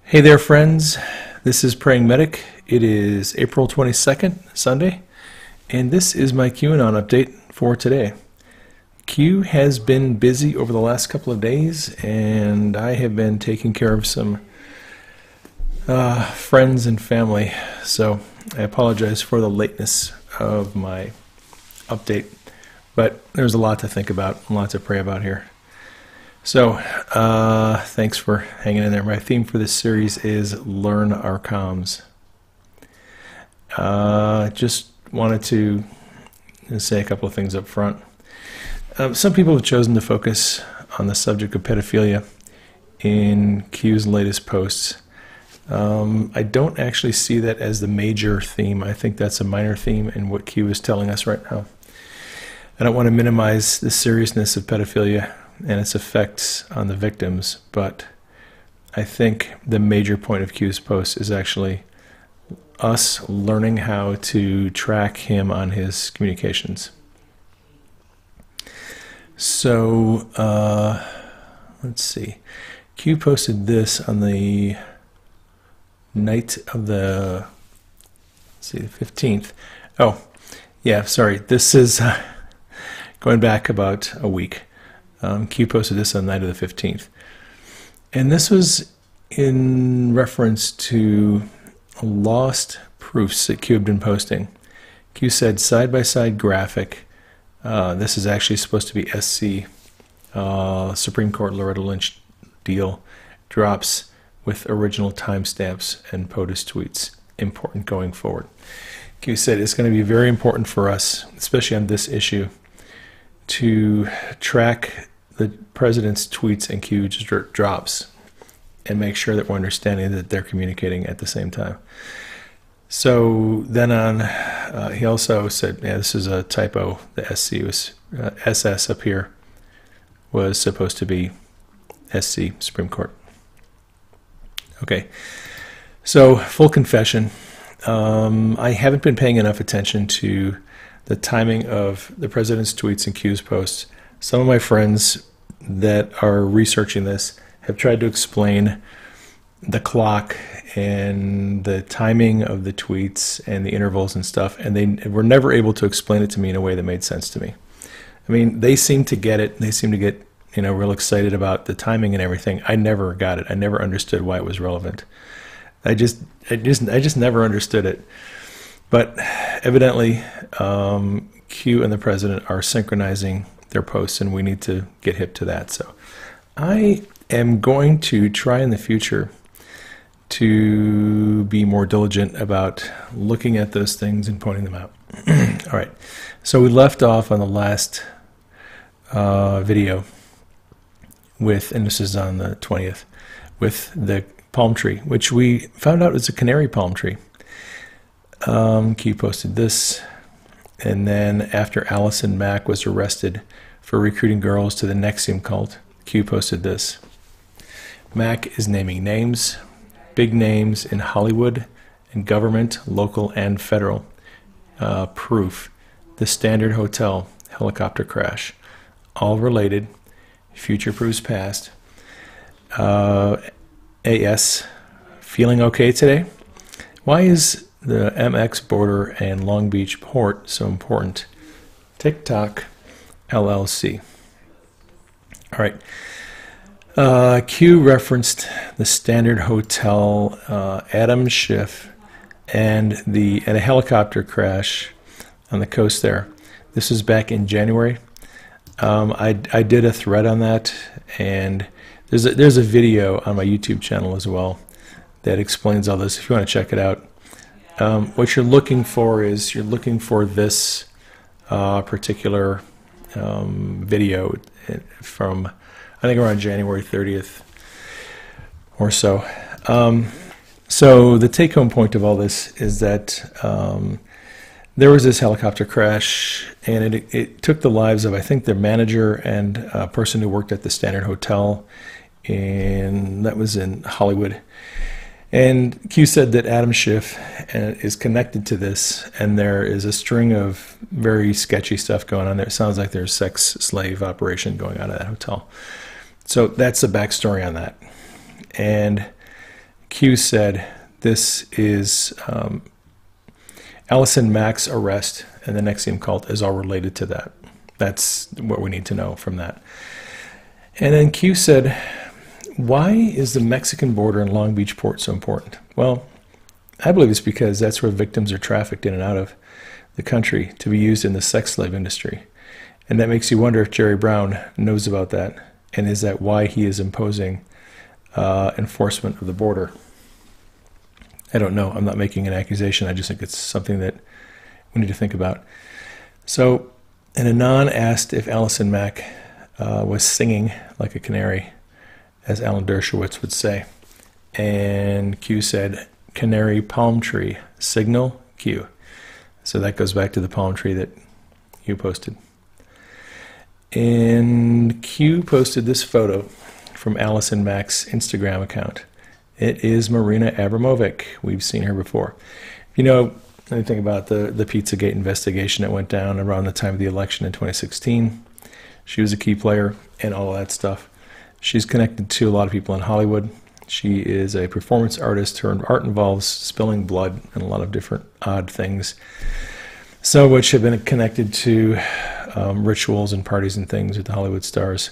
Hey there, friends. This is Praying Medic. It is April 22nd, Sunday, and this is my QAnon update for today. Q has been busy over the last couple of days, and I have been taking care of some friends and family, so I apologize for the lateness of my update, but there's a lot to think about, a lot to pray about here. So, thanks for hanging in there. My theme for this series is Learn Our Comms. Just wanted to say a couple of things up front. Some people have chosen to focus on the subject of pedophilia in Q's latest posts. I don't actually see that as the major theme. I think that's a minor theme in what Q is telling us right now. I don't want to minimize the seriousness of pedophilia and its effects on the victims, but I think the major point of Q's post is actually us learning how to track him on his communications. So, let's see. Q posted this on the night of the, let's see, the 15th. Oh, yeah, sorry. This is going back about a week. Q posted this on the night of the 15th. And this was in reference to lost proofs that Q had been posting. Q said side-by-side graphic. This is actually supposed to be SC. Supreme Court Loretta Lynch deal drops with original timestamps and POTUS tweets. Important going forward. Q said it's going to be very important for us, especially on this issue, to track the president's tweets and Q drops and make sure that we're understanding that they're communicating at the same time. So then on, he also said, yeah, this is a typo. The SC was, SS up here was supposed to be SC, Supreme Court. Okay, so full confession. I haven't been paying enough attention to the timing of the president's tweets and Q's posts. Some of my friends that are researching this have tried to explain the clock and the timing of the tweets and the intervals and stuff, and they were never able to explain it to me in a way that made sense to me. I mean, they seem to get it. They seem to get, real excited about the timing and everything. I never got it. I never understood why it was relevant. I just never understood it. But evidently, Q and the president are synchronizing their posts, and we need to get hip to that. So I am going to try in the future to be more diligent about looking at those things and pointing them out. All right. So we left off on the last video with, and this is on the 20th, with the palm tree, which we found out was a canary palm tree. Q posted this, and then after Allison Mack was arrested for recruiting girls to the Nexium cult, Q posted this. Mack is naming names, big names in Hollywood and government, local and federal. Proof, the Standard Hotel helicopter crash. All related, future proves past. AS, feeling okay today? Why is the MX border and Long Beach port so important? TikTok LLC. All right. Q referenced the Standard Hotel, Adam Schiff, and a helicopter crash on the coast there. This was back in January. I did a thread on that, and there's a video on my YouTube channel as well that explains all this. If you want to check it out. What you're looking for is this particular video from, I think, around January 30th or so. So the take-home point of all this is that there was this helicopter crash, and it took the lives of, I think, the manager and a person who worked at the Standard Hotel, and that was in Hollywood. And Q said that Adam Schiff is connected to this, and there is a string of very sketchy stuff going on there. It sounds like there's a sex slave operation going on at that hotel. So that's the backstory on that. And Q said this is Allison Mack's arrest and the NXIVM cult is all related to that. That's what we need to know from that. And then Q said, why is the Mexican border in Long Beach port so important? Well, I believe it's because that's where victims are trafficked in and out of the country to be used in the sex slave industry. And that makes you wonder if Jerry Brown knows about that, and is that why he is imposing enforcement of the border? I don't know. I'm not making an accusation. I just think it's something that we need to think about. So an anon asked if Allison Mack was singing like a canary, as Alan Dershowitz would say. And Q said, canary palm tree, signal Q. So that goes back to the palm tree that Q posted. And Q posted this photo from Allison Mack's Instagram account. It is Marina Abramovic. We've seen her before. If you know anything about the Pizzagate investigation that went down around the time of the election in 2016, she was a key player in all of that stuff. She's connected to a lot of people in Hollywood. She is a performance artist. Her art involves spilling blood and a lot of different odd things, some of which have been connected to rituals and parties and things with the Hollywood stars.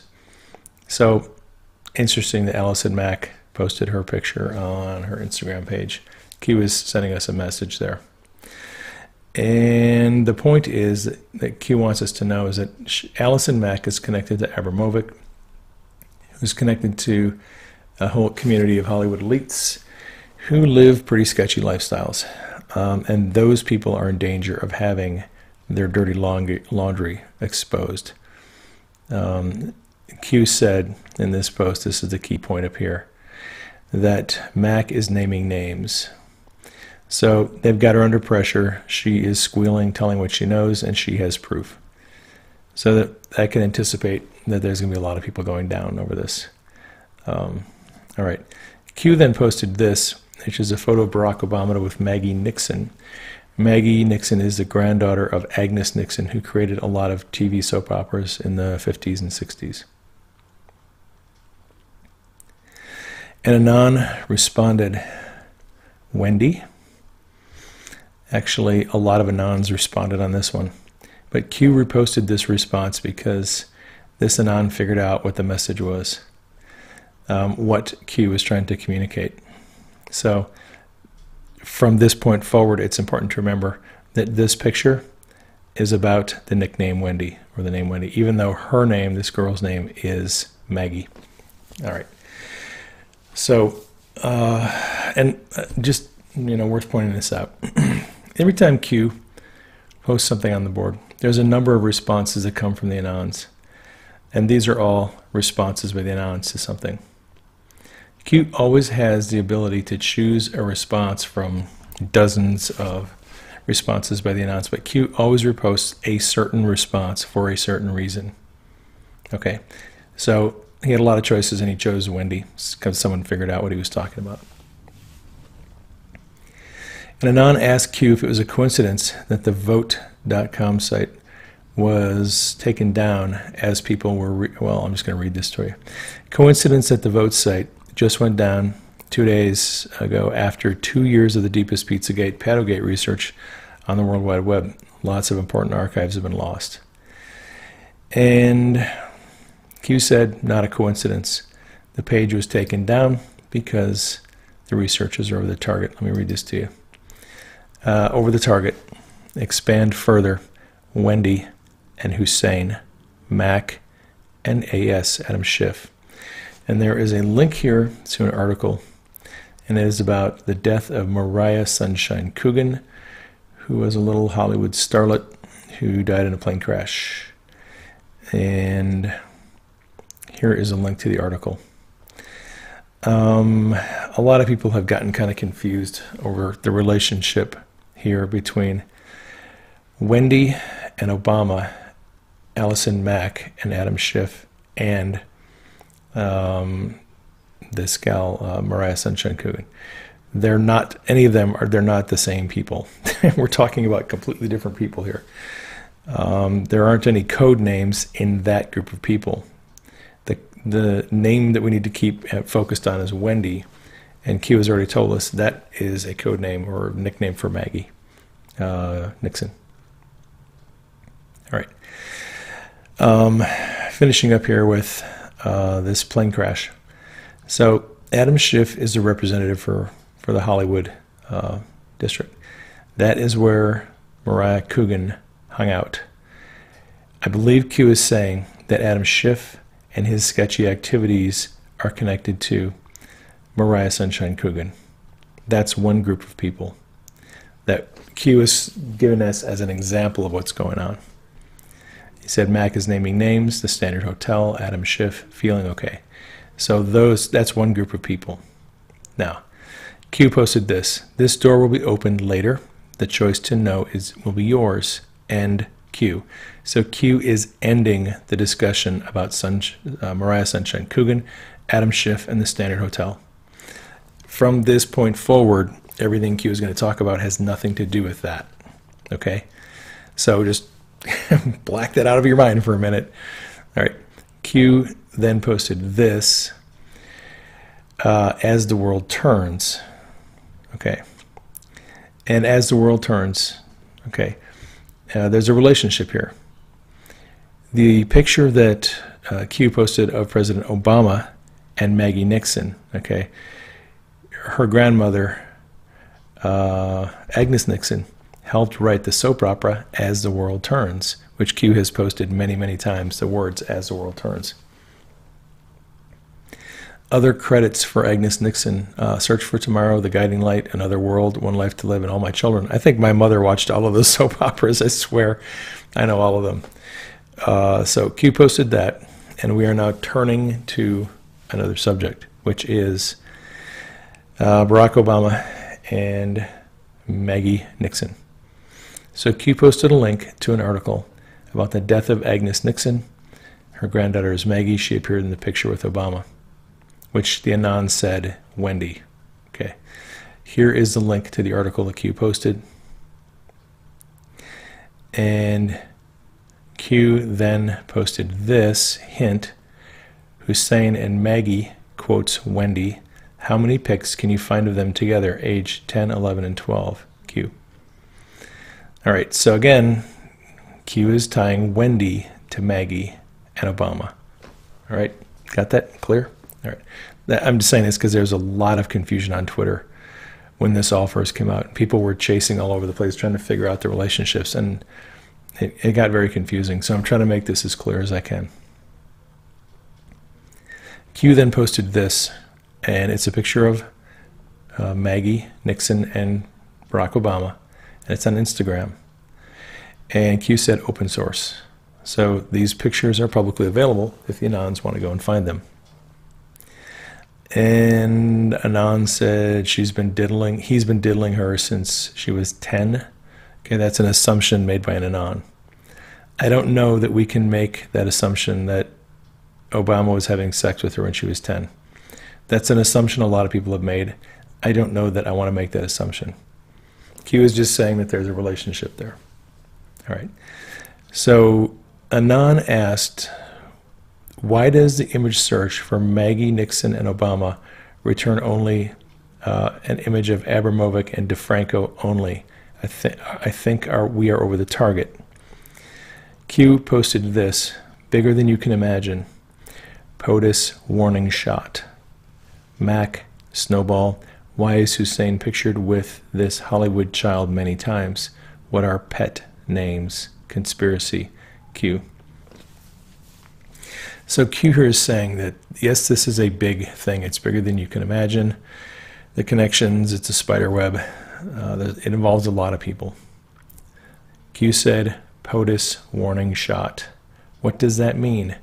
So interesting that Allison Mack posted her picture on her Instagram page. Q is sending us a message there. And the point is that Q wants us to know is that Allison Mack is connected to Abramovic, who's connected to a whole community of Hollywood elites who live pretty sketchy lifestyles. And those people are in danger of having their dirty laundry exposed. Q said in this post, this is the key point up here, that Mack is naming names. So they've got her under pressure. She is squealing, telling what she knows, and she has proof. So that I can anticipate that there's going to be a lot of people going down over this. All right. Q then posted this, which is a photo of Barack Obama with Maggie Nixon. Maggie Nixon is the granddaughter of Agnes Nixon, who created a lot of TV soap operas in the 50s and 60s. And Anon responded, Wendy. Actually, a lot of Anons responded on this one. But Q reposted this response because this Anon figured out what the message was, what Q was trying to communicate. So from this point forward, it's important to remember that this picture is about the nickname Wendy, or the name Wendy, even though her name, this girl's name, is Maggie. All right. So, just, worth pointing this out. Every time Q posts something on the board, there's a number of responses that come from the Anons. And these are all responses by the Anons to something. Q always has the ability to choose a response from dozens of responses by the Anons, but Q always reposts a certain response for a certain reason. Okay, so he had a lot of choices and he chose Wendy because someone figured out what he was talking about. And Anon asked Q if it was a coincidence that the vote.com site was taken down as people were, well, I'm just going to read this to you. Coincidence that the vote site just went down 2 days ago after 2 years of the deepest Pizzagate, Pedogate research on the World Wide Web. Lots of important archives have been lost. And Q said, not a coincidence. The page was taken down because the researchers are over the target. Let me read this to you. Over the target, expand further, Wendy and Hussein, Mack, and AS, Adam Schiff. And there is a link here to an article, and it is about the death of Mariah Sunshine Coogan, who was a little Hollywood starlet who died in a plane crash. And here is a link to the article. A lot of people have gotten kind of confused over the relationship here between Wendy and Obama, Allison Mack and Adam Schiff, and this gal, Mariah Sunshine Coogan. They're not, any of them are, they're not the same people. We're talking about completely different people here. There aren't any code names in that group of people. The name that we need to keep focused on is Wendy, And Q has already told us that is a code name or nickname for Maggie Nixon. All right. Finishing up here with this plane crash. So Adam Schiff is the representative for the Hollywood district. That is where Mariah Coogan hung out. I believe Q is saying that Adam Schiff and his sketchy activities are connected to Mariah Sunshine Coogan. That's one group of people that Q is giving us as an example of what's going on. He said Mac is naming names, the Standard Hotel, Adam Schiff, feeling okay. So that's one group of people. Now, Q posted this. This door will be opened later. The choice to know will be yours. End Q. So Q is ending the discussion about Mariah Sunshine Coogan, Adam Schiff, and the Standard Hotel. From this point forward, everything Q is going to talk about has nothing to do with that. Okay? So just black that out of your mind for a minute. All right. Q then posted this as the world turns. Okay. And as the world turns, okay, there's a relationship here. The picture that Q posted of President Obama and Maggie Nixon, okay, her grandmother, Agnes Nixon, helped write the soap opera As the World Turns, which Q has posted many, many times, the words As the World Turns. Other credits for Agnes Nixon, Search for Tomorrow, The Guiding Light, Another World, One Life to Live, and All My Children. I think my mother watched all of those soap operas, I swear. I know all of them. So Q posted that, and we are now turning to another subject, which is Barack Obama and Maggie Nixon. So Q posted a link to an article about the death of Agnes Nixon. Her granddaughter is Maggie. She appeared in the picture with Obama, which the Anon said Wendy. Okay. Here is the link to the article that Q posted. And Q then posted this hint. Hussein and Maggie quotes Wendy. How many pics can you find of them together, age 10, 11, and 12? Q. All right, so again, Q is tying Wendy to Maggie and Obama. All right, got that clear? All right. I'm just saying this because there's a lot of confusion on Twitter when this all first came out. People were chasing all over the place trying to figure out the relationships, and it got very confusing. So I'm trying to make this as clear as I can. Q then posted this, and it's a picture of Maggie Nixon and Barack Obama, and it's on Instagram. And Q said open source. So these pictures are publicly available if the Anons want to go and find them. And Anon said he's been diddling her since she was 10. Okay, that's an assumption made by an Anon. I don't know that we can make that assumption that Obama was having sex with her when she was 10. That's an assumption a lot of people have made. I don't know that I want to make that assumption. Q is just saying that there's a relationship there. All right. So Anon asked, why does the image search for Maggie Nixon and Obama return only an image of Abramovic and DeFranco only? I think we are over the target. Q posted this, bigger than you can imagine. POTUS warning shot. Mac, Snowball, why is Hussein pictured with this Hollywood child many times? What are pet names? Conspiracy. Q. So Q here is saying that, yes, this is a big thing. It's bigger than you can imagine. The connections, it's a spider web. It involves a lot of people. Q said, POTUS warning shot. What does that mean?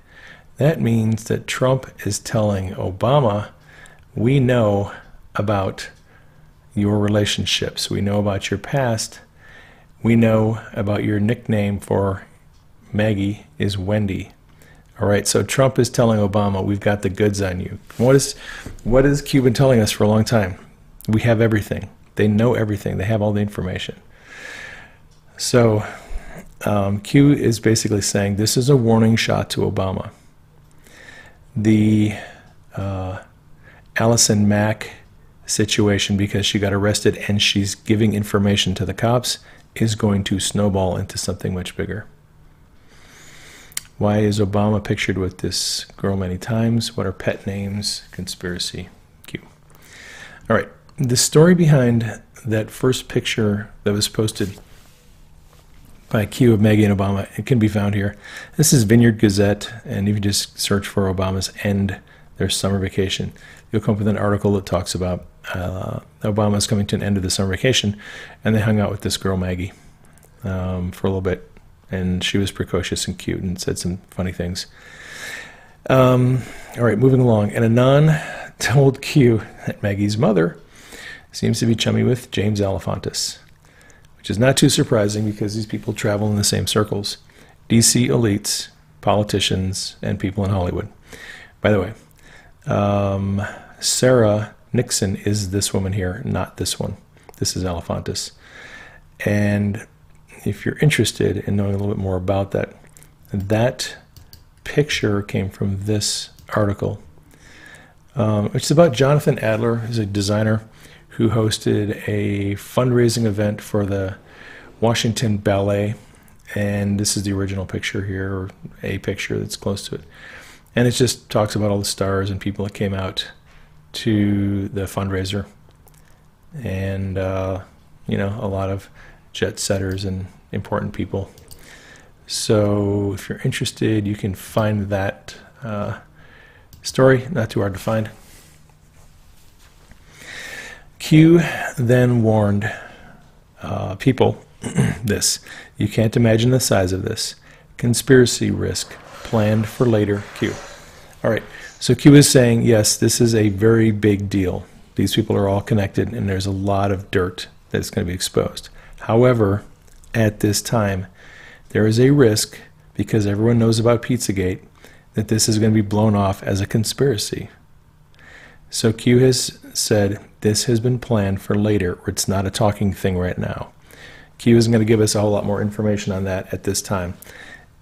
That means that Trump is telling Obama, we know about your relationships. We know about your past. We know about your nickname for Maggie is Wendy. All right, so Trump is telling Obama, we've got the goods on you. What is Q been telling us for a long time? We have everything. They know everything. They have all the information. So Q is basically saying this is a warning shot to Obama. The Allison Mack situation because she got arrested and she's giving information to the cops is going to snowball into something much bigger. Why is Obama pictured with this girl many times? What are pet names? Conspiracy. Q. All right. The story behind that first picture that was posted by Q of Maggie and Obama, it can be found here. This is Vineyard Gazette, and if you just search for Obama's end their summer vacation, you'll come up with an article that talks about Obama's coming to an end of the summer vacation, and they hung out with this girl Maggie for a little bit, and she was precocious and cute and said some funny things. All right, moving along. And Anon told Q that Maggie's mother seems to be chummy with James Alefantis, which is not too surprising because these people travel in the same circles. DC elites, politicians, and people in Hollywood. By the way, Sarah Nixon is this woman here, not this one. This is Alefantis. And if you're interested in knowing a little bit more about that, that picture came from this article. It's about Jonathan Adler, who's a designer who hosted a fundraising event for the Washington Ballet. And this is the original picture here, or a picture that's close to it. And it just talks about all the stars and people that came out to the fundraiser. And, you know, a lot of jet setters and important people. So if you're interested, you can find that story, not too hard to find. Q then warned people this. You can't imagine the size of this. Conspiracy risk planned for later. Q. All right. So Q is saying, yes, this is a very big deal. These people are all connected, and there's a lot of dirt that's going to be exposed. However, at this time, there is a risk, because everyone knows about Pizzagate, that this is going to be blown off as a conspiracy. So Q has said this has been planned for later, or it's not a talking thing right now. Q isn't going to give us a whole lot more information on that at this time.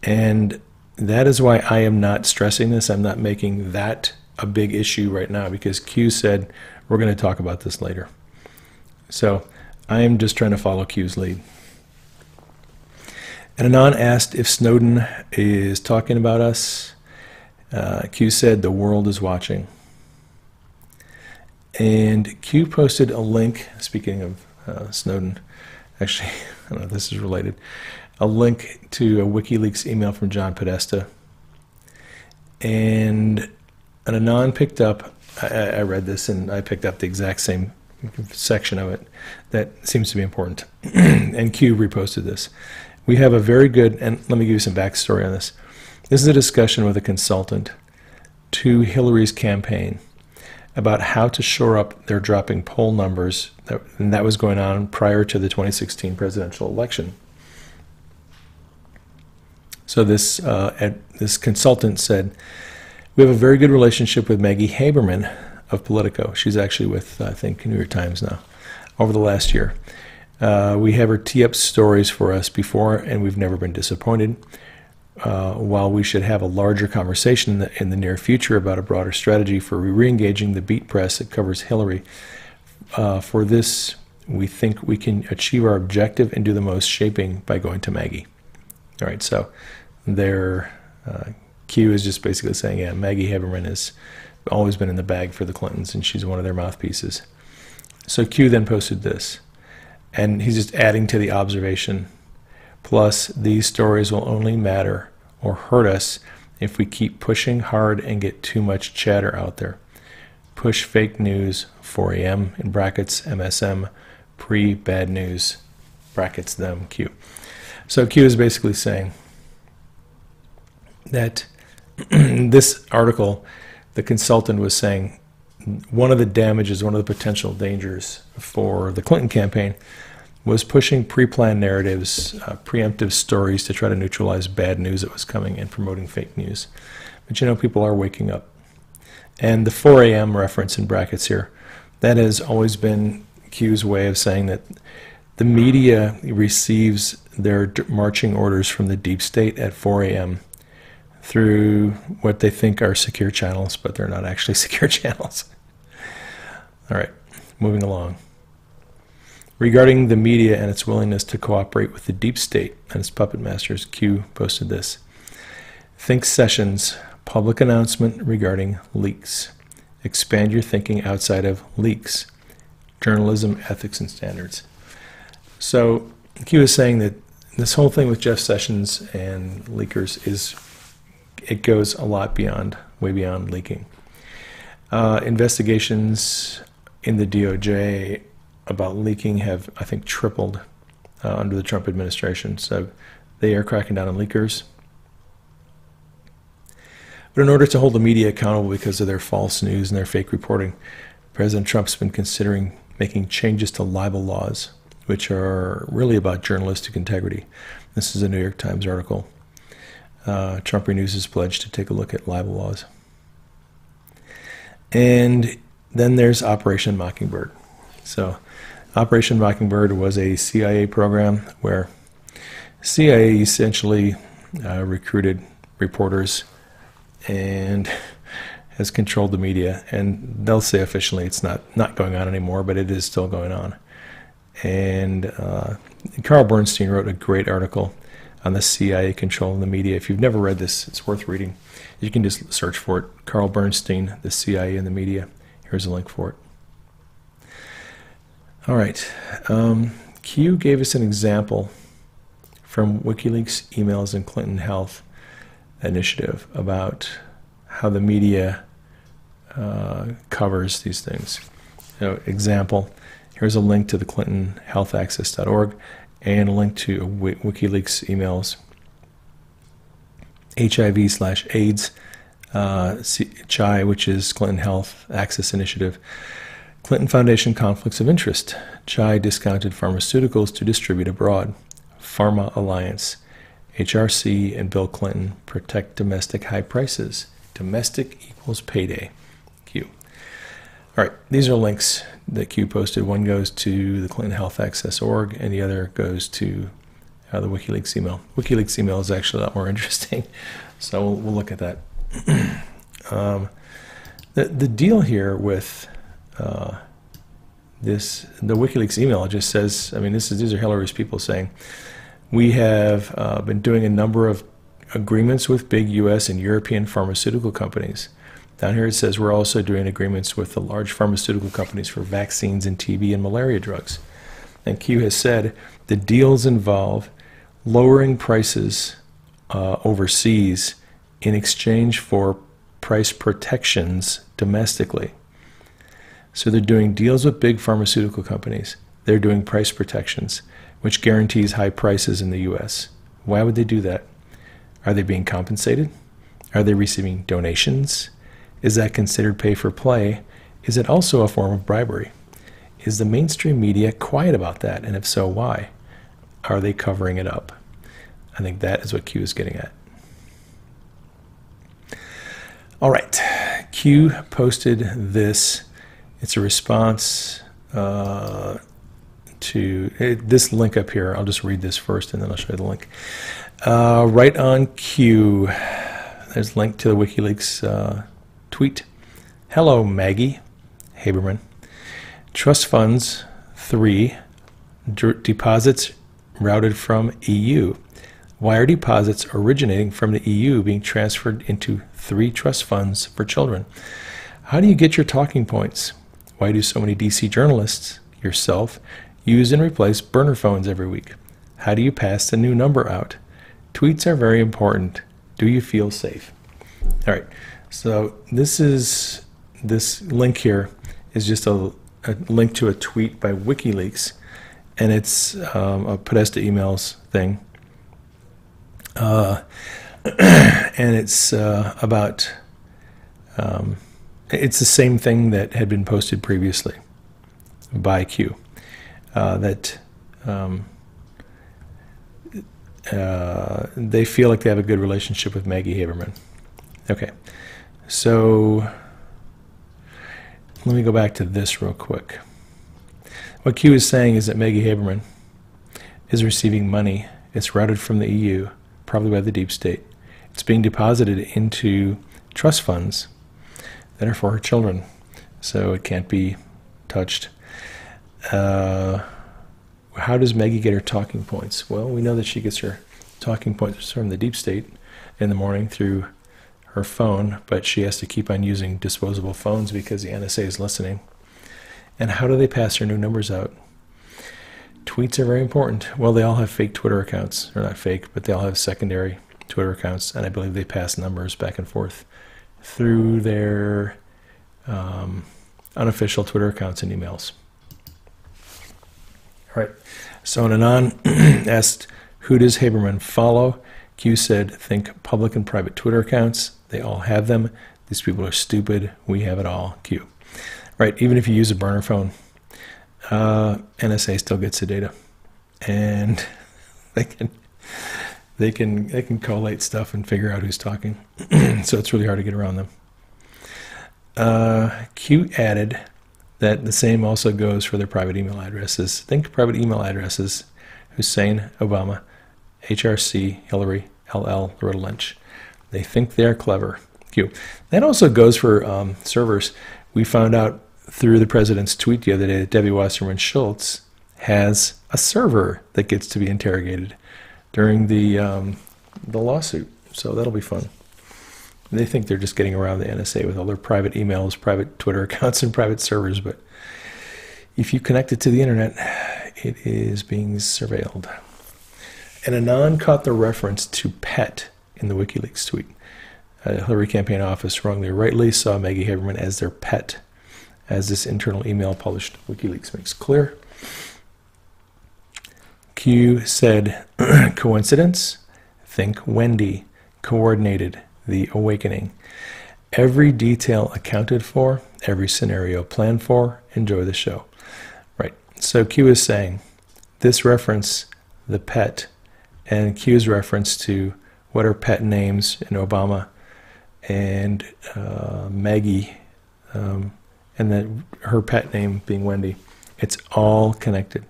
And that is why I am not stressing this. I'm not making that a big issue right now, because Q said we're going to talk about this later. So I am just trying to follow Q's lead. And Anon asked if Snowden is talking about us. Q said the world is watching. And Q posted a link, speaking of Snowden, actually, I don't know if this is related, a link to a WikiLeaks email from John Podesta. And an Anon picked up, I read this and I picked up the exact same section of it that seems to be important. And Q reposted this. We have a very good, and let me give you some backstory on this. This is a discussion with a consultant to Hillary's campaign about how to shore up their dropping poll numbers, and that was going on prior to the 2016 presidential election. So this consultant said, we have a very good relationship with Maggie Haberman of Politico. She's actually with, I think, New York Times now, over the last year. We have her tee up stories for us before, and we've never been disappointed. While we should have a larger conversation in the near future about a broader strategy for re-engaging the beat press that covers Hillary, for this, we think we can achieve our objective and do the most shaping by going to Maggie. All right, so their Q is just basically saying, yeah, Maggie Haberman has always been in the bag for the Clintons, and she's one of their mouthpieces. So Q then posted this, and he's just adding to the observation. Plus, these stories will only matter or hurt us if we keep pushing hard and get too much chatter out there. Push fake news, 4 a.m. in brackets, MSM, pre-bad news, brackets them, Q. So Q is basically saying that this article, the consultant was saying one of the damages, one of the potential dangers for the Clinton campaign was pushing pre-planned narratives, preemptive stories to try to neutralize bad news that was coming and promoting fake news. But you know, people are waking up. And the 4 a.m. reference in brackets here, that has always been Q's way of saying that the media receives their marching orders from the deep state at 4 a.m. through what they think are secure channels, but they're not actually secure channels. All right, moving along. Regarding the media and its willingness to cooperate with the deep state and its puppet masters, Q posted this. Think sessions, public announcement regarding leaks. Expand your thinking outside of leaks. Journalism, ethics, and standards. So Q is saying that this whole thing with Jeff Sessions and leakers it goes a lot beyond, way beyond leaking. Investigations in the DOJ about leaking have, I think, tripled under the Trump administration. So they are cracking down on leakers. But in order to hold the media accountable because of their false news and their fake reporting, President Trump's been considering making changes to libel laws, which are really about journalistic integrity. This is a New York Times article. Trump renews his pledge to take a look at libel laws. And then there's Operation Mockingbird. So Operation Mockingbird was a CIA program where CIA essentially recruited reporters and has controlled the media. And they'll say officially it's not going on anymore, but it is still going on. And Carl Bernstein wrote a great article on the CIA controlling the media. If you've never read this, it's worth reading. You can just search for it. Carl Bernstein, the CIA and the media. Here's a link for it. All right. Q gave us an example from WikiLeaks emails and Clinton Health Initiative about how the media covers these things. Example, here's a link to the clintonhealthaccess.org and a link to WikiLeaks emails. HIV/AIDS, CHI, which is Clinton Health Access Initiative. Clinton Foundation conflicts of interest. CHI discounted pharmaceuticals to distribute abroad. Pharma Alliance. HRC and Bill Clinton protect domestic high prices. Domestic equals payday. Q. All right, these are links that Q posted. One goes to the Clinton Health Access org, and the other goes to the WikiLeaks email. WikiLeaks email is actually a lot more interesting, so we'll look at that. The deal here with the WikiLeaks email just says, I mean, these are Hillary's people saying, we have been doing a number of agreements with big U.S. and European pharmaceutical companies. Down here it says we're also doing agreements with the large pharmaceutical companies for vaccines and TB and malaria drugs. And Q has said the deals involve lowering prices overseas in exchange for price protections domestically. So they're doing deals with big pharmaceutical companies. They're doing price protections, which guarantees high prices in the U.S. Why would they do that? Are they being compensated? Are they receiving donations? Is that considered pay for play? Is it also a form of bribery? Is the mainstream media quiet about that? And if so, why? Are they covering it up? I think that is what Q is getting at. All right, Q posted this. It's a response to this link up here. I'll just read this first and then I'll show you the link. Right on Q, there's a link to the WikiLeaks tweet. Hello, Maggie Haberman. Trust funds 3, deposits routed from EU. Why are deposits originating from the EU being transferred into 3 trust funds for children? How do you get your talking points? Why do so many DC journalists, yourself, use and replace burner phones every week? How do you pass the new number out? Tweets are very important. Do you feel safe? All right, so this link here is just a link to a tweet by WikiLeaks, and it's a Podesta emails thing. And it's about it's the same thing that had been posted previously by Q, that they feel like they have a good relationship with Maggie Haberman. Okay, so let me go back to this real quick. What Q is saying is that Maggie Haberman is receiving money. It's routed from the EU, probably by the deep state. It's being deposited into trust funds that are for her children, so it can't be touched. How does Maggie get her talking points? Well, we know that she gets her talking points from the deep state in the morning through her phone, but she has to keep on using disposable phones because the NSA is listening. And how do they pass her new numbers out? Tweets are very important. Well, they all have fake Twitter accounts. Or not fake, but they all have secondary Twitter accounts, and I believe they pass numbers back and forth through their unofficial Twitter accounts and emails. All right. So Anon asked, who does Haberman follow? Q said, think public and private Twitter accounts. They all have them. These people are stupid. We have it all. Q. Right. Even if you use a burner phone, NSA still gets the data, and they can collate stuff and figure out who's talking. So it's really hard to get around them. Q added that the same also goes for their private email addresses. Think private email addresses: Hussein, Obama, HRC, Hillary, LL, Loretta Lynch. They think they're clever. Q. That also goes for servers. We found out through the president's tweet the other day that Debbie Wasserman Schultz has a server that gets to be interrogated during the lawsuit. So that'll be fun. They think they're just getting around the NSA with all their private emails, private Twitter accounts, and private servers. But if you connect it to the internet, it is being surveilled. And Anon caught the reference to pet in the WikiLeaks tweet. Hillary campaign office wrongly or rightly saw Maggie Haberman as their pet, as this internal email published WikiLeaks makes clear. Q said, coincidence? Think Wendy. Coordinated. The awakening. Every detail accounted for, every scenario planned for. Enjoy the show. Right. So Q is saying this reference, the pet, and Q's reference to what are pet names in Obama and Maggie, and then her pet name being Wendy. It's all connected.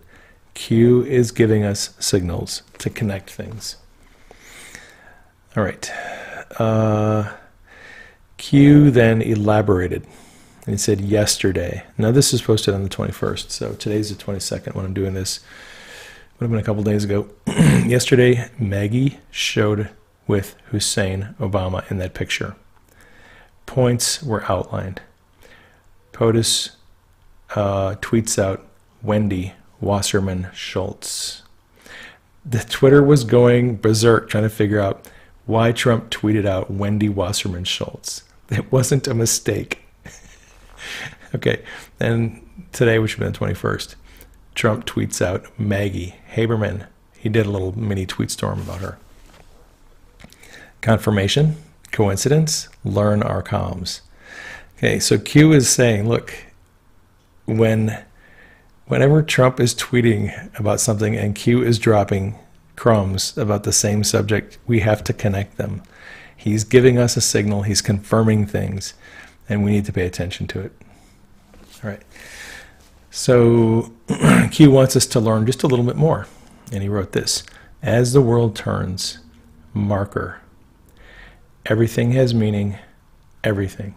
Q is giving us signals to connect things. All right. Q then elaborated, and he said yesterday. Now this is posted on the 21st, so today's the 22nd when I'm doing this. Would have been a couple days ago. Yesterday, Maggie showed with Hussein Obama in that picture. Points were outlined. POTUS tweets out Wendy Wasserman Schultz. The Twitter was going berserk trying to figure out why Trump tweeted out Wendy Wasserman Schultz. It wasn't a mistake. Okay, and today, which would have been the 21st, Trump tweets out Maggie Haberman. He did a little mini tweet storm about her. Confirmation, coincidence, learn our comms. Okay, so Q is saying, look, whenever Trump is tweeting about something and Q is dropping crumbs about the same subject, we have to connect them. He's giving us a signal, he's confirming things, and we need to pay attention to it. All right. So Q wants us to learn just a little bit more. And he wrote this: as the world turns, marker. Everything has meaning, everything.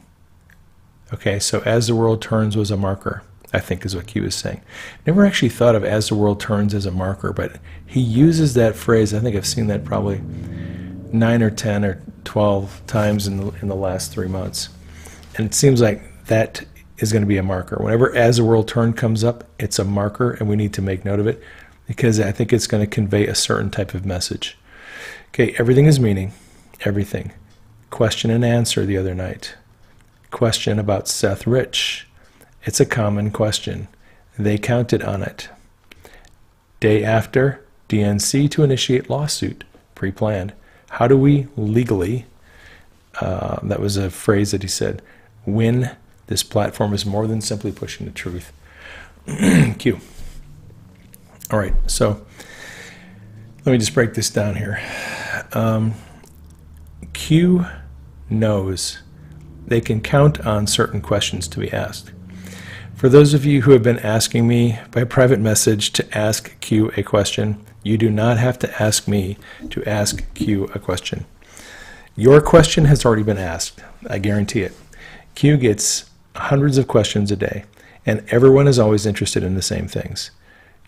Okay, so as the world turns was a marker, I think is what Q is saying. Never actually thought of as the world turns as a marker, but he uses that phrase. I think I've seen that probably 9 or 10 or 12 times in the last 3 months. And it seems like that is going to be a marker. Whenever as the world turn comes up, it's a marker, and we need to make note of it because I think it's going to convey a certain type of message. Okay, everything is meaning, everything. Question and answer the other night. Question about Seth Rich. It's a common question. They counted on it. Day after, DNC to initiate lawsuit, pre-planned. How do we legally, that was a phrase that he said, win this platform is more than simply pushing the truth. Q. All right, so let me just break this down here. Q knows they can count on certain questions to be asked. For those of you who have been asking me by private message to ask Q a question, you do not have to ask me to ask Q a question. Your question has already been asked. I guarantee it. Q gets hundreds of questions a day, And everyone is always interested in the same things.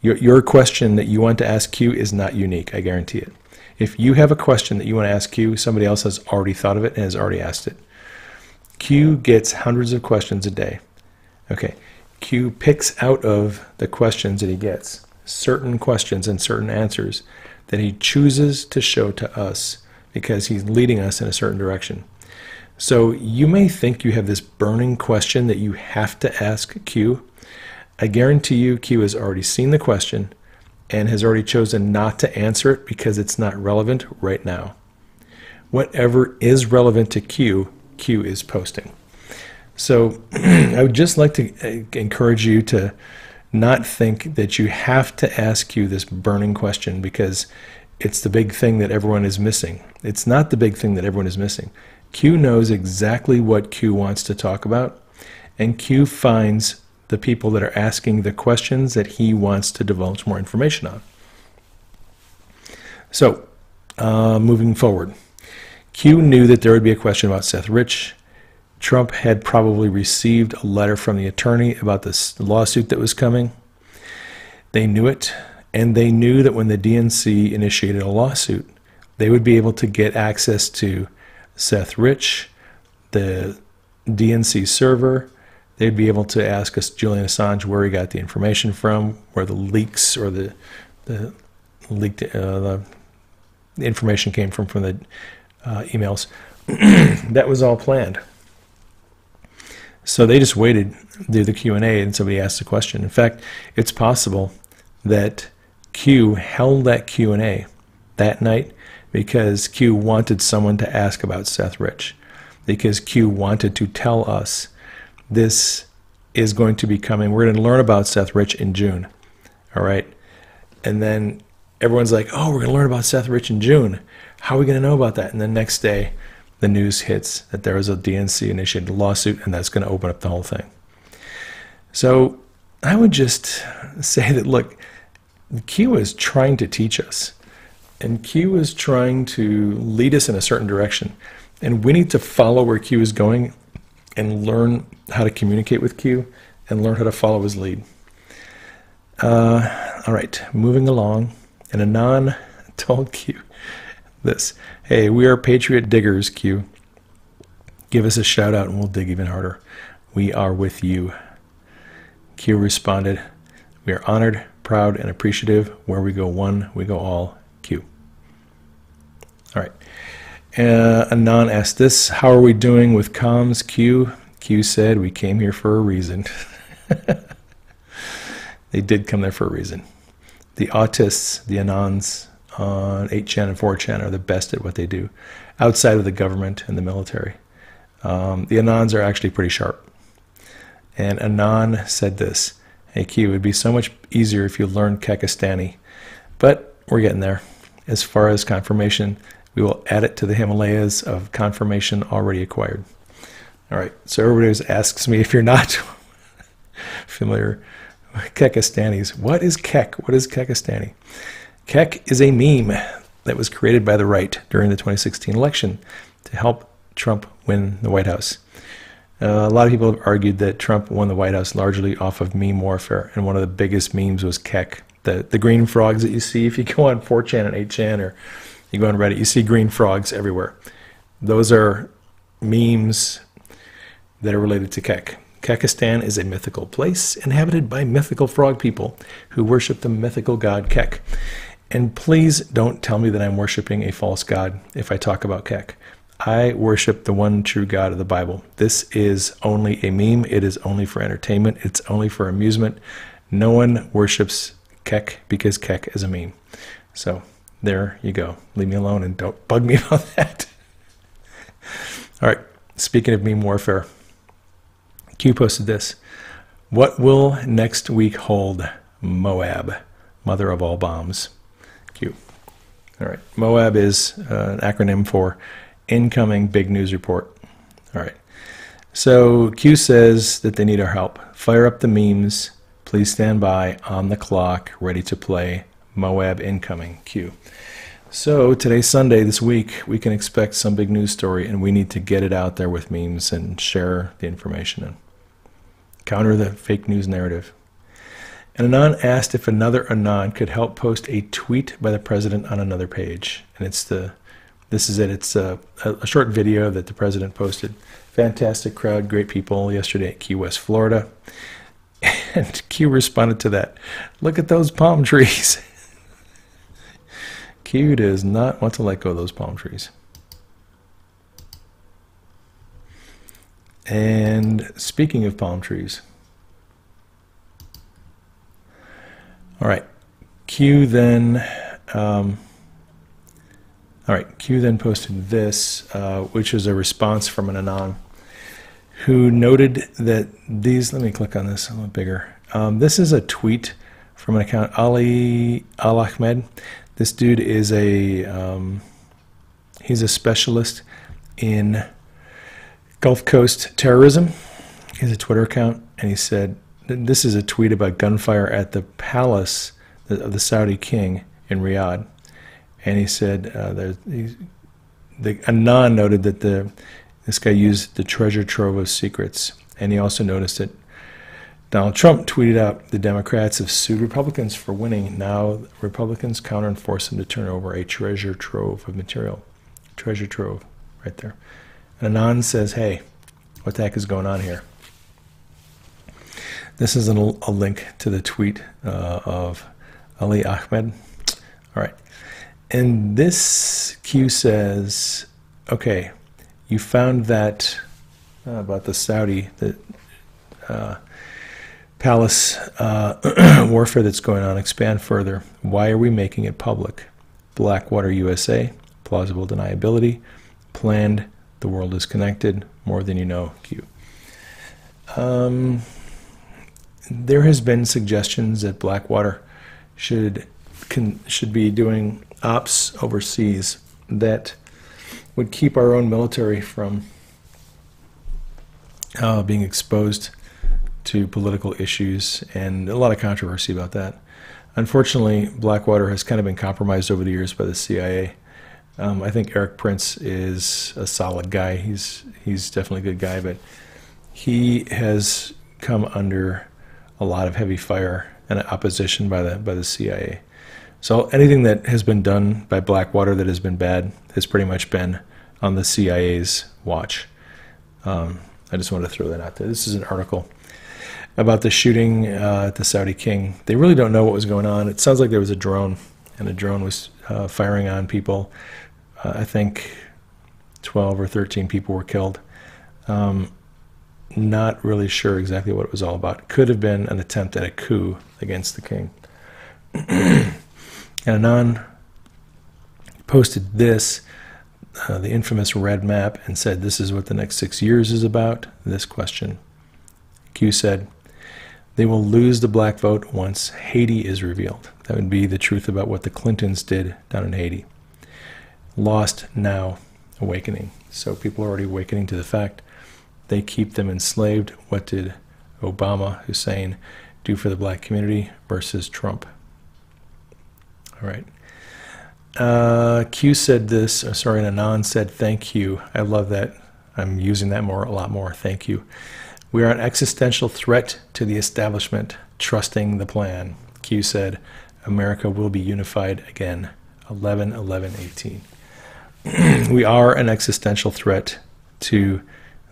Your question that you want to ask Q is not unique, I guarantee it. If you have a question that you want to ask Q, somebody else has already thought of it and has already asked it. Q gets hundreds of questions a day. Okay, Q picks out of the questions that he gets certain questions and certain answers that he chooses to show to us because he's leading us in a certain direction. So you may think you have this burning question that you have to ask Q. I guarantee you Q has already seen the question and has already chosen not to answer it because it's not relevant right now. Whatever is relevant to Q, Q is posting. So I would just like to encourage you to not think that you have to ask Q this burning question because it's the big thing that everyone is missing. It's not the big thing that everyone is missing. Q knows exactly what Q wants to talk about, and Q finds the people that are asking the questions that he wants to divulge more information on. So, moving forward, Q knew that there would be a question about Seth Rich. Trump had probably received a letter from the attorney about this lawsuit that was coming. They knew it, and they knew that when the DNC initiated a lawsuit, they would be able to get access to Seth Rich, the DNC server. They'd be able to ask us Julian Assange where he got the information from, where the leaks or the leaked the information came from the emails. That was all planned. So they just waited to do the Q&A and somebody asked a question. In fact, it's possible that Q held that Q&A that night because Q wanted someone to ask about Seth Rich, because Q wanted to tell us this is going to be coming. We're going to learn about Seth Rich in June, all right? And then everyone's like, oh, we're going to learn about Seth Rich in June. How are we going to know about that? And the next day, the news hits that there was a DNC-initiated lawsuit, and that's going to open up the whole thing. So I would just say that, look, Q is trying to teach us, and Q is trying to lead us in a certain direction, and we need to follow where Q is going and learn how to communicate with Q and learn how to follow his lead. All right, moving along, and Anon told Q this: hey, we are Patriot diggers, Q. Give us a shout out and we'll dig even harder. We are with you. Q responded, we are honored, proud, and appreciative. Where we go one, we go all, Q. All right. Anon asked this: how are we doing with comms, Q? Q said, we came here for a reason. They did come there for a reason. The autists, the Anons on 8chan and 4chan are the best at what they do outside of the government and the military. The Anons are actually pretty sharp. And Anon said this: hey Q, it would be so much easier if you learned Kekistani, but we're getting there. As far as confirmation, we will add it to the Himalayas of confirmation already acquired. All right, so everybody always asks me, if you're not familiar with Kekistanis, what is Kek? What is Kekistani? Kek is a meme that was created by the right during the 2016 election to help Trump win the White House. A lot of people have argued that Trump won the White House largely off of meme warfare, and one of the biggest memes was Kek. The green frogs that you see if you go on 4chan and 8chan, or you go on Reddit, you see green frogs everywhere. Those are memes that are related to Kek. Kekistan is a mythical place inhabited by mythical frog people who worship the mythical god Kek. And please don't tell me that I'm worshiping a false god if I talk about Kek. I worship the one true God of the Bible. This is only a meme. It is only for entertainment. It's only for amusement. No one worships Kek because Kek is a meme. So there you go. Leave me alone and don't bug me about that. All right. Speaking of meme warfare, Q posted this: what will next week hold? Moab, mother of all bombs. Q. All right. Moab is an acronym for incoming big news report. All right. So Q says that they need our help. Fire up the memes. Please stand by, on the clock, ready to play. Moab incoming. Q. So today's Sunday, this week, we can expect some big news story, and we need to get it out there with memes and share the information. And Counter the fake news narrative. An Anon asked if another Anon could help post a tweet by the president on another page. And this is it. It's a short video that the president posted. Fantastic crowd, great people yesterday at Key West, Florida. And Q responded to that. Look at those palm trees. Q does not want to let go of those palm trees. And speaking of palm trees, all right, Q then posted this, which was a response from an Anon who noted that these, let me click on this a little bigger. This is a tweet from an account, Ali Al-Ahmed. This dude is he's a specialist in Gulf Coast terrorism. He has a Twitter account, and he said, this is a tweet about gunfire at the palace of the Saudi king in Riyadh. And he said, the Anon noted that this guy used the treasure trove of secrets. And he also noticed that Donald Trump tweeted out, the Democrats have sued Republicans for winning. Now Republicans counter and force them to turn over a treasure trove of material. Treasure trove, right there. And Anon says, hey, what the heck is going on here? This is a link to the tweet of Ali Ahmed. All right. And this Q says, okay, you found that about the Saudi palace warfare that's going on. Expand further. Why are we making it public? Blackwater USA, plausible deniability, planned, the world is connected, more than you know, Q. There has been suggestions that Blackwater should be doing ops overseas that would keep our own military from being exposed to political issues, and a lot of controversy about that. Unfortunately, Blackwater has kind of been compromised over the years by the CIA. I think Eric Prince is a solid guy. He's definitely a good guy, but he has come under a lot of heavy fire and opposition by the CIA. So anything that has been done by Blackwater that has been bad has pretty much been on the CIA's watch. I just wanted to throw that out there. This is an article about the shooting at the Saudi king. They really don't know what was going on. It sounds like there was a drone, and a drone was firing on people. I think 12 or 13 people were killed. Not really sure exactly what it was all about. Could have been an attempt at a coup against the king. And Anon posted this, the infamous red map, and said, this is what the next 6 years is about, this question. Q said, they will lose the black vote once Haiti is revealed. That would be the truth about what the Clintons did down in Haiti. Lost now, awakening. So people are already awakening to the fact they keep them enslaved. What did Obama, Hussein do for the black community versus Trump? All right. Q said this, and Anon said, thank you. I love that. I'm using that a lot more. Thank you. We are an existential threat to the establishment, trusting the plan. Q said, America will be unified again. 11/11/18. We are an existential threat to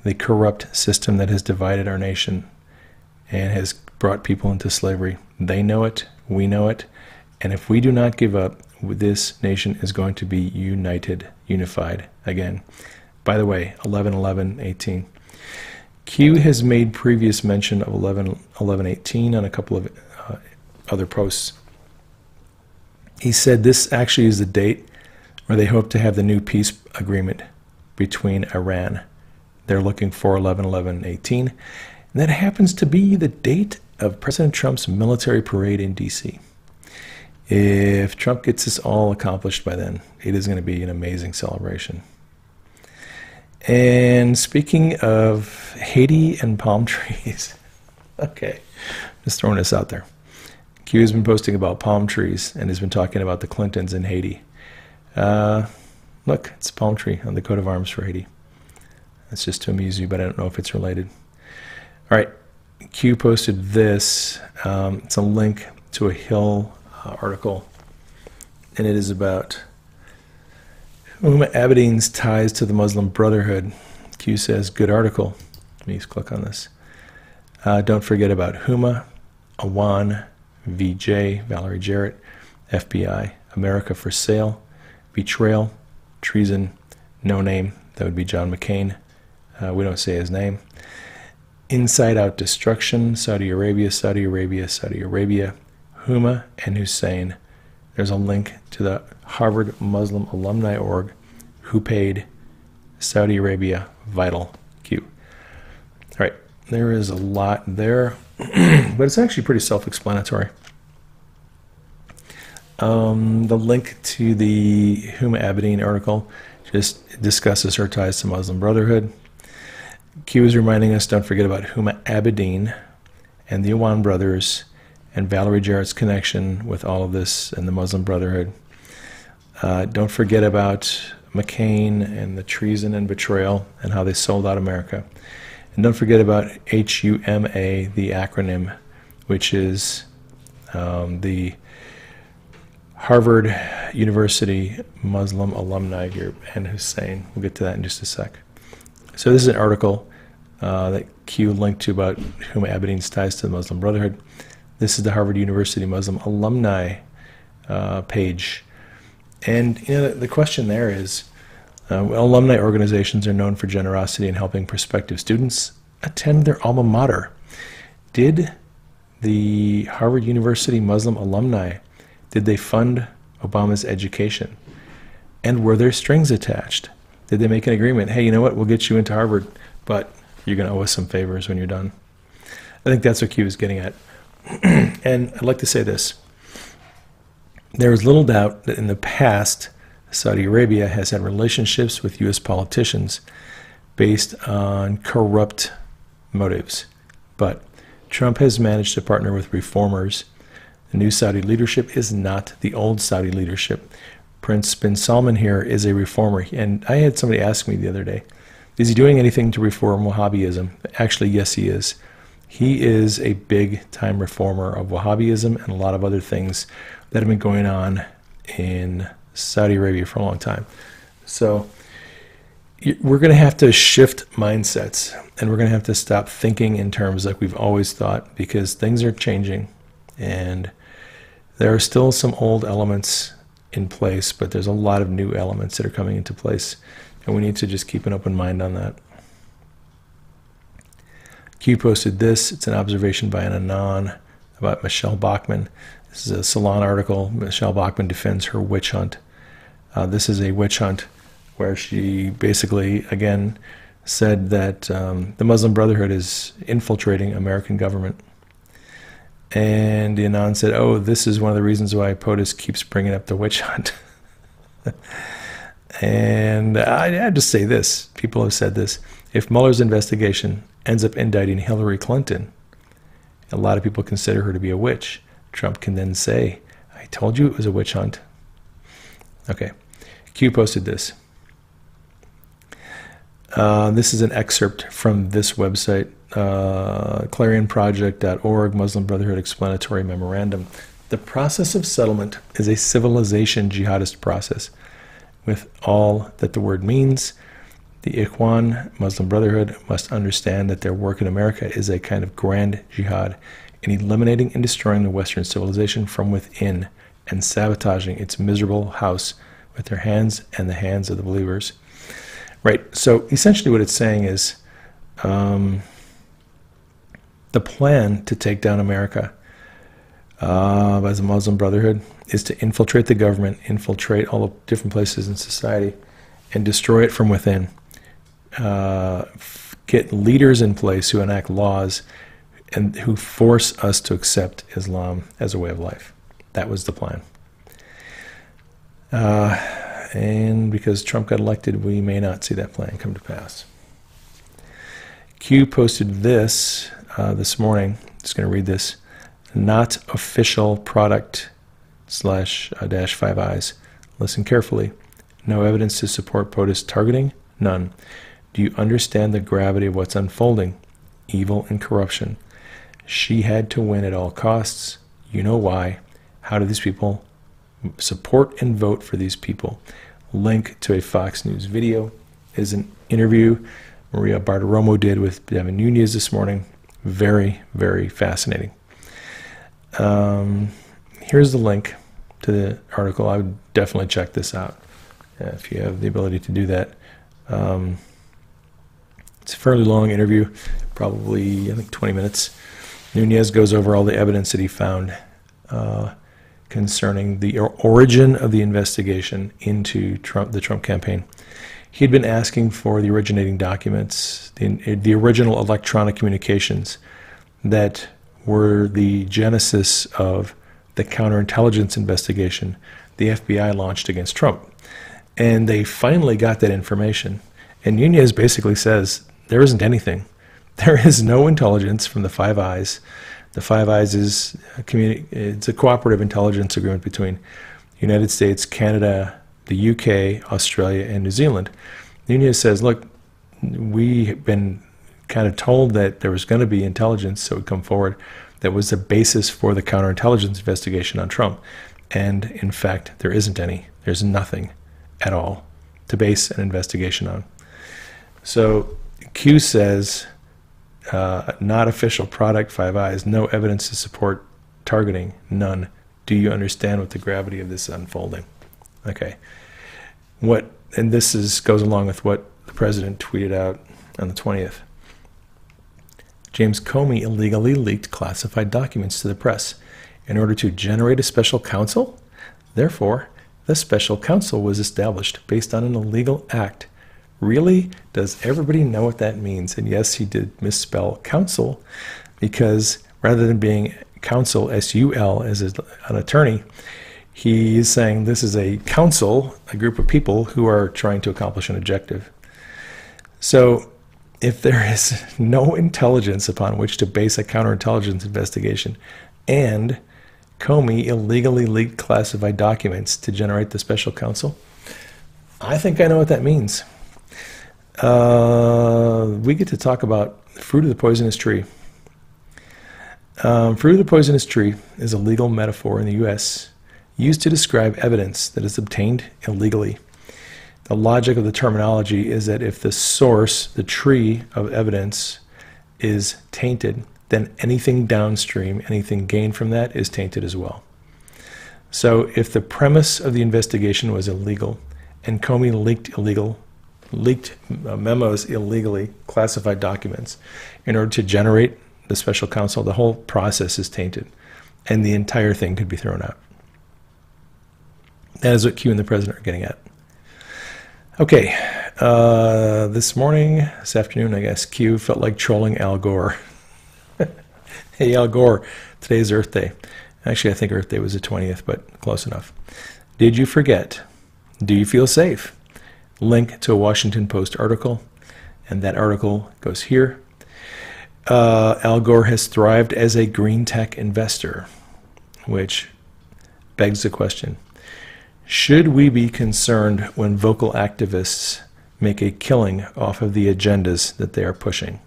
the corrupt system that has divided our nation and has brought people into slavery. They know it, we know it, and if we do not give up, this nation is going to be unified again. By the way, 11/11/18. Q has made previous mention of 11/11/18 on a couple of other posts. He said this actually is the date where they hope to have the new peace agreement between Iran. They're looking for 11/11/18. And that happens to be the date of President Trump's military parade in D.C. If Trump gets this all accomplished by then, it is going to be an amazing celebration. And speaking of Haiti and palm trees, okay, just throwing this out there. Q has been posting about palm trees and has been talking about the Clintons in Haiti. Look, it's a palm tree on the coat of arms for Haiti. That's just to amuse you, but I don't know if it's related. All right, Q posted this. It's a link to a Hill article, and it is about Huma Abedin's ties to the Muslim Brotherhood. Q says, good article. Let me just click on this. Don't forget about Huma, Awan, VJ, Valerie Jarrett, FBI, America for Sale, Betrayal, Treason, No Name, that would be John McCain. We don't say his name. Inside Out Destruction, Saudi Arabia, Saudi Arabia, Saudi Arabia, Huma and Hussein. There's a link to the Harvard Muslim Alumni Org, who paid Saudi Arabia vital. Q. All right, there is a lot there, but it's actually pretty self-explanatory. The link to the Huma Abedin article just discusses her ties to Muslim Brotherhood. Q is reminding us, don't forget about Huma Abedin and the Awan brothers and Valerie Jarrett's connection with all of this and the Muslim Brotherhood. Don't forget about McCain and the treason and betrayal and how they sold out America. And don't forget about HUMA, the acronym, which is the Harvard University Muslim Alumni Group, and Hussein. We'll get to that in just a sec. So this is an article that Q linked to about Huma Abedin's ties to the Muslim Brotherhood. This is the Harvard University Muslim Alumni page. And you know, the question there is, alumni organizations are known for generosity in helping prospective students attend their alma mater. Did the Harvard University Muslim alumni, did they fund Obama's education? And were there strings attached? Did they make an agreement? Hey, you know what? We'll get you into Harvard, but you're going to owe us some favors when you're done. I think that's what Q is getting at. And I'd like to say this. There is little doubt that in the past, Saudi Arabia has had relationships with U.S. politicians based on corrupt motives. But Trump has managed to partner with reformers. The new Saudi leadership is not the old Saudi leadership. Prince bin Salman here is a reformer. And I had somebody ask me the other day, is he doing anything to reform Wahhabism? Actually, yes, he is. He is a big-time reformer of Wahhabism and a lot of other things that have been going on in Saudi Arabia for a long time. So we're going to have to shift mindsets, and we're going to have to stop thinking in terms like we've always thought, because things are changing, and there are still some old elements in place, but there's a lot of new elements that are coming into place, and we need to just keep an open mind on that. Q posted this. It's an observation by an Anon about Michelle Bachmann. This is a Salon article. Michelle Bachmann defends her witch hunt. This is a witch hunt where she basically, again, said that the Muslim Brotherhood is infiltrating American government. And the Anon said, oh, this is one of the reasons why POTUS keeps bringing up the witch hunt. And I have to say this. People have said this. If Mueller's investigation ends up indicting Hillary Clinton, a lot of people consider her to be a witch. Trump can then say, I told you it was a witch hunt. Okay. Q posted this. This is an excerpt from this website, clarionproject.org, Muslim Brotherhood Explanatory Memorandum. The process of settlement is a civilization jihadist process with all that the word means. The Ikhwan, Muslim Brotherhood, must understand that their work in America is a kind of grand jihad in eliminating and destroying the Western civilization from within and sabotaging its miserable house with their hands and the hands of the believers. Right, so essentially what it's saying is the plan to take down America by the Muslim Brotherhood is to infiltrate the government, infiltrate all the different places in society, and destroy it from within. Get leaders in place who enact laws and who force us to accept Islam as a way of life. That was the plan. And because Trump got elected, we may not see that plan come to pass. Q posted this this morning. Just going to read this. Not official product / five eyes. Listen carefully. No evidence to support POTUS targeting? None. Do you understand the gravity of what's unfolding? Evil and corruption. She had to win at all costs. You know why. How do these people support and vote for these people? Link to a Fox News video is an interview Maria Bartiromo did with Devin Nunes this morning. Very, very fascinating. Here's the link to the article. I would definitely check this out if you have the ability to do that. It's a fairly long interview, probably, I think, 20 minutes. Nunes goes over all the evidence that he found concerning the origin of the investigation into the Trump campaign. He'd been asking for the originating documents, the original electronic communications that were the genesis of the counterintelligence investigation the FBI launched against Trump. And they finally got that information. And Nunes basically says, there isn't anything. There is no intelligence from the Five Eyes. The Five Eyes is it's a cooperative intelligence agreement between the United States, Canada, the UK, Australia, and New Zealand. Nunes says, look, we've been kind of told that there was going to be intelligence that would come forward that was the basis for the counterintelligence investigation on Trump. And in fact, there isn't any. There's nothing at all to base an investigation on. So Q says, not official product, Five Eyes, no evidence to support targeting, none. Do you understand what the gravity of this unfolding? Okay. And this goes along with what the president tweeted out on the 20th. James Comey illegally leaked classified documents to the press in order to generate a special counsel. Therefore, the special counsel was established based on an illegal act. Really? Does everybody know what that means? And yes, he did misspell counsel, because rather than being counsel, S-U-L, as an attorney, he is saying this is a council, a group of people who are trying to accomplish an objective. So if there is no intelligence upon which to base a counterintelligence investigation, and Comey illegally leaked classified documents to generate the special counsel, I think I know what that means. We get to talk about fruit of the poisonous tree. Fruit of the poisonous tree is a legal metaphor in the U.S. used to describe evidence that is obtained illegally. The logic of the terminology is that if the source, the tree of evidence, is tainted, then anything downstream, anything gained from that, is tainted as well. So if the premise of the investigation was illegal, and Comey leaked memos illegally, classified documents, in order to generate the special counsel, the whole process is tainted, and the entire thing could be thrown out. That is what Q and the president are getting at. Okay, this afternoon, I guess, Q felt like trolling Al Gore. Hey, Al Gore, today's Earth Day. Actually, I think Earth Day was the 20th, but close enough. Did you forget? Do you feel safe? Link to a Washington Post article, and that article goes here. Al Gore has thrived as a green tech investor, which begs the question, should we be concerned when vocal activists make a killing off of the agendas that they are pushing?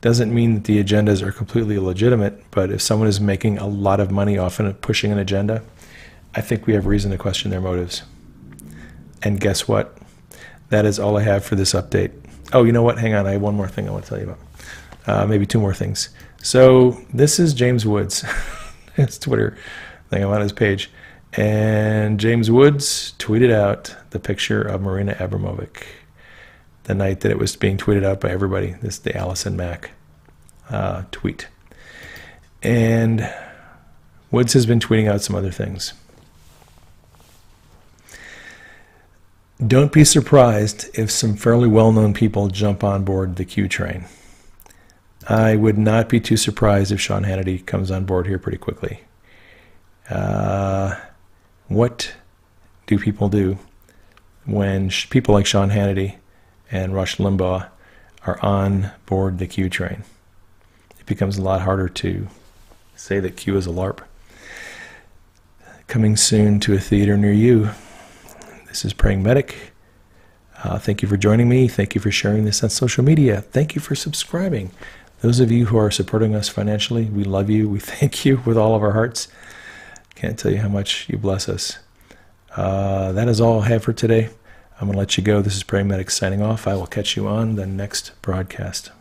Doesn't mean that the agendas are completely illegitimate, but if someone is making a lot of money off of pushing an agenda, I think we have reason to question their motives. And guess what? That is all I have for this update. Oh, you know what? Hang on. I have one more thing I want to tell you about. Maybe two more things. So this is James Woods. His Twitter thing. I'm on his page. And James Woods tweeted out the picture of Marina Abramovic the night that it was being tweeted out by everybody. This is the Allison Mack tweet. And Woods has been tweeting out some other things. Don't be surprised if some fairly well-known people jump on board the Q train. I would not be too surprised if Sean Hannity comes on board here pretty quickly. What do people do when people like Sean Hannity and Rush Limbaugh are on board the Q train? It becomes a lot harder to say that Q is a LARP. Coming soon to a theater near you. This is Praying Medic. Thank you for joining me. Thank you for sharing this on social media. Thank you for subscribing. Those of you who are supporting us financially, we love you. We thank you with all of our hearts. Can't tell you how much you bless us. That is all I have for today. I'm going to let you go. This is Praying Medic signing off. I will catch you on the next broadcast.